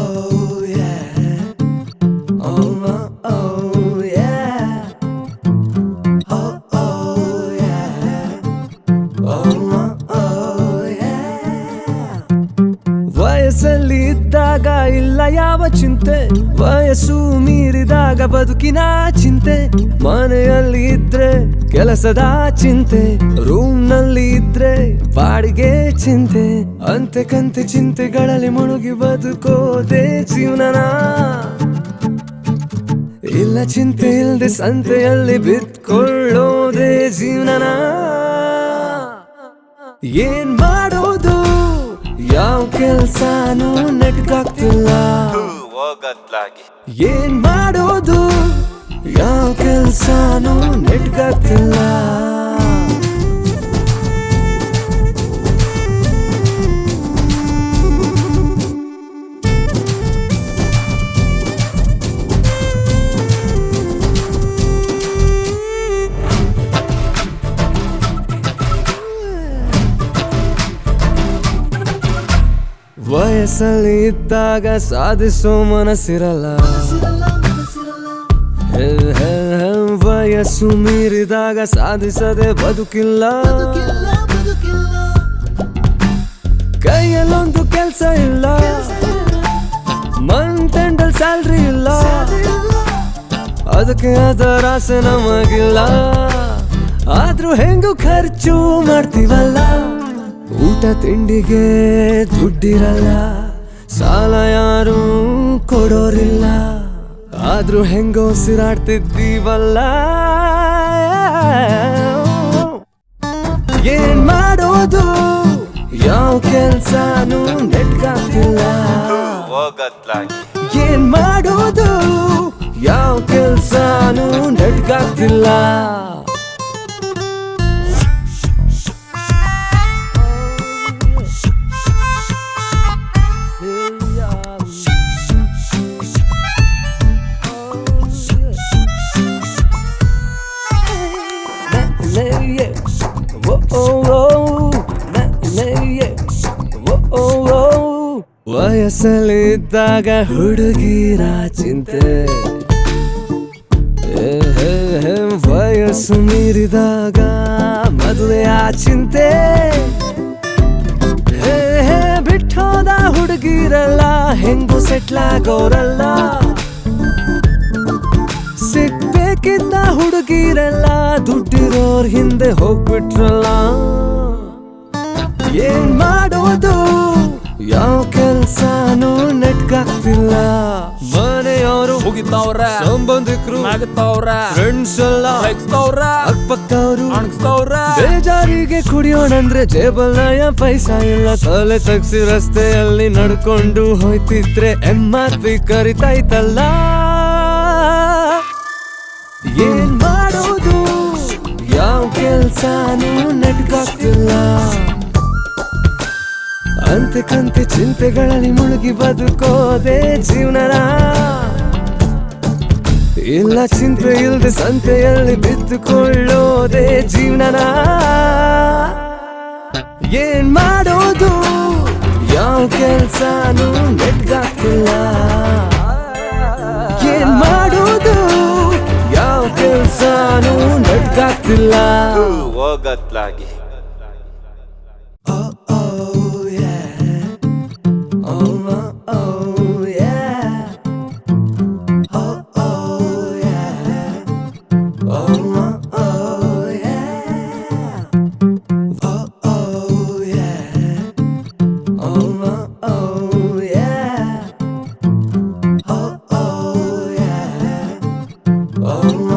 oh, yeah. Oh, oh, yeah. Oh, oh, yeah. Oh, oh, yeah. ವಯಸ್ಸಲ್ಲಿ ಇದ್ದಾಗ ಇಲ್ಲ ಯಾವ ಚಿಂತೆ, ವಯಸ್ಸು ಮೀರಿದಾಗ ಬದುಕಿನ ಚಿಂತೆ. ಮನೆಯಲ್ಲಿ ಇದ್ರೆ ಕೆಲಸದ ಚಿಂತೆ, ರೂಮ್ ನಲ್ಲಿ ಇದ್ರೆ ಬಾಡಿಗೆ ಚಿಂತೆ. ಅಂತೆ ಕಂತೆ ಚಿಂತೆಗಳಲ್ಲಿ ಮುಳುಗಿ ಬದುಕೋದೆ ಜೀವನನ. ಇಲ್ಲ ಚಿಂತೆ ಇಲ್ದೆ ಸಂತೆಯಲ್ಲಿ ಬಿತ್ಕೊಳ್ಳೋದೆ ಜೀವನನ. ಏನ್ ಮಾಡೋದು, ಯಾವ ಕೆಲ್ಸನೂ ನೆಟ್ಗಾಗ್ತಿಲ್ಲ. ಏನ್ ಮಾಡೋದು, ಯಾವ ಕೆಲ್ಸನೂ ನೆಟ್ಗಾಗ್ತಿಲ್ಲ. ವಯಸ್ಸಲ್ಲಿ ಇದ್ದಾಗ ಸಾಧಿಸೋ ಮನಸ್ಸಿರಲ್ಲ, ವಯಸ್ಸು ಮೀರಿದಾಗ ಸಾಧಿಸದೆ ಬದುಕಿಲ್ಲ. ಕೈಯಲ್ಲೊಂದು ಕೆಲ್ಸ ಇಲ್ಲ, ಮಂತ್ ಎಂಡಲ್ ಸ್ಯಾಲ್ರಿ ಇಲ್ಲ, ಅದಕ್ಕೆ ಅದರ ಆಸೆ ನಮಗಿಲ್ಲ. ಆದ್ರೂ ಹೆಂಗು ಖರ್ಚು ಮಾಡ್ತೀವಲ್ಲ, ಊಟ ತಿಂಡಿಗೆ ದುಡ್ಡಿರಲ್ಲ, ಸಾಲ ಯಾರು ಕೊಡೋರಿಲ್ಲ. ಆದ್ರೂ ಹೆಂಗೋ ಸಿರಾಡ್ತಿದ್ದೀವಲ್ಲ. ಏನ್ ಮಾಡೋದು, ಯಾವ ಕೆಲ್ಸನೂ ನೆಟ್ಗಾಗ್ತಿಲ್ಲ. ಏನ್ ಮಾಡೋದು, ಯಾವ ಕೆಲ್ಸನೂ ನೆಟ್ಗಾಗ್ತಿಲ್ಲ. ವಯಸ್ಸಲ್ಲಿ ಇದ್ದಾಗ ಹುಡುಗಿರ ಚಿಂತೆ, ವಯಸ್ಸು ಮೀರಿದಾಗ ಮದುವೆಯ ಚಿಂತೆ. ಬಿಟ್ಟೋದ ಹುಡುಗಿರಲ್ಲ, ಹೆಂಗು ಸೆಟ್ಲಾಗೋರಲ್ಲ. ಸಿಗ್ಬೇಕಿದ್ದ ಹುಡುಗಿರಲ್ಲ, ದುಡ್ಡಿರೋರ್ ಹಿಂದೆ ಹೋಗ್ಬಿಟ್ರಲ್ಲ. ಏನ್ ಮಾಡೋದು, ಯಾವ ಕೆಲ್ಸನೂ ನೆಟ್ಗಾಗ್ತಿಲ್ಲ. ಮನೆಯವರು ಮುಗಿತಾವ್ರ, ಸಂಬಂಧಿಕರು ಆಗತ್ತವ್ರ, ಫ್ರೆಂಡ್ಸ್ ಎಲ್ಲ ಹೆಗ್ಸ್ತವ್ರ, ಅಕ್ಕಪಕ್ಕವ್ರು ಅಣಗ್ಸ್ತವ್ರ. ಬೇಜಾರಿಗೆ ಕುಡಿಯೋಣಂದ್ರೆ ಜೇಬಲ್ನ ಪೈಸಾ ಇಲ್ಲ. ತಲೆ ತಗ್ಸಿ ರಸ್ತೆಯಲ್ಲಿ ನಡ್ಕೊಂಡು ಹೋಯ್ತಿದ್ರೆ MRP ಕರಿತೈತಲ್ಲ. ಏನ್ ಮಾಡೋದು, ಯಾವ ಕೆಲ್ಸನೂ ನೆಟ್ಗಾಗ್ತಿಲ್ಲ. ಅಂತೆ ಕಂತೆ ಚಿಂತೆಗಳಲ್ಲಿ ಮುಳುಗಿ ಬದುಕೋದೆ ಜೀವನನ. ಇಲ್ಲ ಚಿಂತೆ ಇಲ್ದೆ ಸಂತೆಯಲ್ಲಿ ಬಿತ್ತುಕೊಳ್ಳೋದೆ ಜೀವನನ. ಏನ್ ಮಾಡೋದು, ಯಾವ ಕೆಲ್ಸನೂ ನೆಟ್ಗಾಗ್ತಿಲ್ಲ. ಏನ್ ಮಾಡೋದು, ಯಾವ ಕೆಲ್ಸನೂ ನೆಟ್ಗಾಗ್ತಿಲ್ಲ. ಹೋಗತ್ಲಾಗಿ Oh